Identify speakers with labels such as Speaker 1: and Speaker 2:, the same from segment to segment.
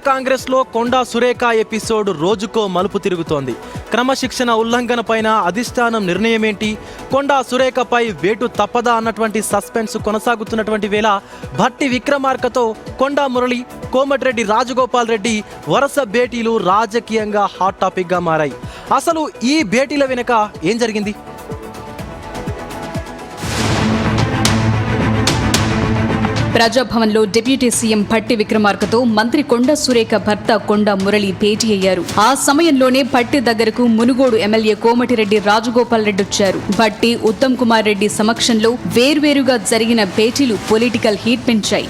Speaker 1: కాంగ్రెస్ లో కొండా సురేఖ ఎపిసోడ్ రోజుకో మలుపు తిరుగుతోంది. క్రమశిక్షణ ఉల్లంఘన పైన అధిష్టానం నిర్ణయం ఏంటి, కొండా సురేఖపై వేటు తప్పదా అన్నటువంటి సస్పెన్స్ కొనసాగుతున్నటువంటి వేళ భట్టి విక్రమార్కతో కొండా మురళి, కోమటిరెడ్డి రాజగోపాల్ రెడ్డి వరుస భేటీలు రాజకీయంగా హాట్ టాపిక్ గా మారాయి. అసలు ఈ భేటీల వెనుక ఏం జరిగింది?
Speaker 2: ప్రజాభవన్లో డిప్యూటీ సీఎం భట్టి విక్రమార్కతో మంత్రి కొండా సురేఖ భర్త కొండా మురళి భేటీ అయ్యారు. ఆ సమయంలోనే భట్టి దగ్గరకు మునుగోడు ఎమ్మెల్యే కోమటిరెడ్డి రాజగోపాల్ రెడ్డి వచ్చారు. భట్టి, ఉత్తమ్ కుమార్ రెడ్డి సమక్షంలో వేర్వేరుగా జరిగిన భేటీలు పొలిటికల్ హీట్ పెంచాయి.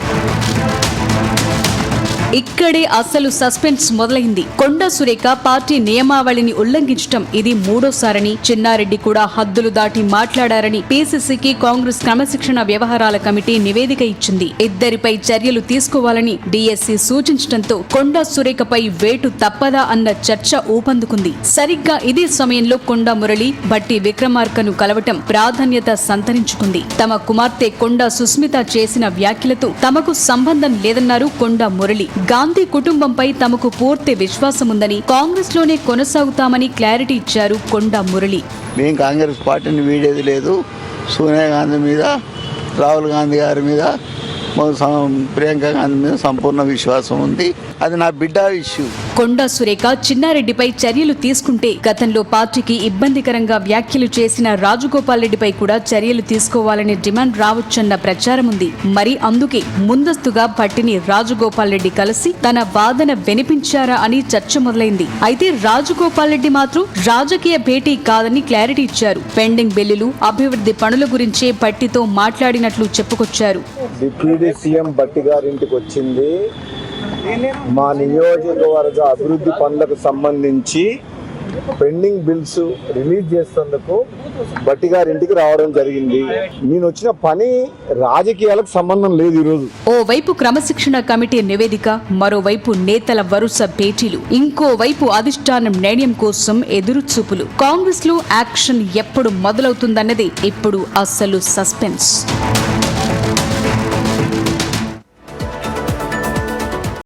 Speaker 2: ఇక్కడే అసలు సస్పెన్స్ మొదలైంది. కొండా సురేఖ పార్టీ నియమావళిని ఉల్లంఘించడం ఇది మూడోసారని, చిన్నారెడ్డి కూడా హద్దులు దాటి మాట్లాడారని పీసీసీకి కాంగ్రెస్ క్రమశిక్షణ వ్యవహారాల కమిటీ నివేదిక ఇచ్చింది. ఇద్దరిపై చర్యలు తీసుకోవాలని డీఎస్సీ సూచించడంతో కొండా సురేఖపై వేటు తప్పదా అన్న చర్చ ఊపందుకుంది. సరిగ్గా ఇదే సమయంలో కొండా మురళి భట్టి విక్రమార్కను కలవటం ప్రాధాన్యత సంతరించుకుంది. తమ కుమార్తె కొండా సుస్మిత చేసిన వ్యాఖ్యలతో తమకు సంబంధం లేదన్నారు కొండా మురళి. గాంధీ కుటుంబంపై తమకు పూర్తి విశ్వాసముందని, కాంగ్రెస్ లోనే కొనసాగుతామని క్లారిటీ ఇచ్చారు కొండా మురళి.
Speaker 3: మేము కాంగ్రెస్ పార్టీని వీడేది లేదు. సోనియా గాంధీ మీద, రాహుల్ గాంధీ గారి మీద, ప్రియాంక గాంధీ మీద సంపూర్ణ విశ్వాసం ఉంది. అది నా బిడ్డ ఇష్యూ.
Speaker 2: కొండా సురేఖ చిన్నారెడ్డిపై చర్యలు తీసుకుంటే గతంలో పార్టీకి ఇబ్బందికరంగా వ్యాఖ్యలు చేసిన రాజగోపాల్ రెడ్డిపై కూడా చర్యలు తీసుకోవాలనే డిమాండ్ రావచ్చన్న ప్రచారం ఉంది. మరి అందుకే ముందస్తుగా భట్టిని రాజగోపాల్ రెడ్డి కలిసి తన వాదన వినిపించారా అని చర్చ మొదలైంది. అయితే రాజగోపాల్ రెడ్డి మాత్రం రాజకీయ భేటీ కాదని క్లారిటీ ఇచ్చారు. పెండింగ్ బిల్లులు, అభివృద్ధి పనుల గురించే భట్టితో మాట్లాడినట్లు చెప్పుకొచ్చారు.
Speaker 4: డిప్యూటీ సీఎం భట్టి గారింటికి వచ్చింది మా నియోజకవర్గ అభివృద్ధి పనులకు సంబంధించి పెండింగ్ బిల్స్ రిలీజ్ చేసేందుకు భట్టి గారింటికి రావడం జరిగింది. నేను వచ్చిన పని రాజకీయాలకు సంబంధం లేదు. ఈరోజు
Speaker 2: ఓవైపు క్రమశిక్షణ కమిటీ నివేదిక, మరోవైపు నేతల వరుస భేటీలు, ఇంకోవైపు అధిష్టానం నిర్ణయం కోసం ఎదురుచూపులు. కాంగ్రెస్ లో యాక్షన్ ఎప్పుడు మొదలవుతుందన్నది ఇప్పుడు అసలు సస్పెన్స్.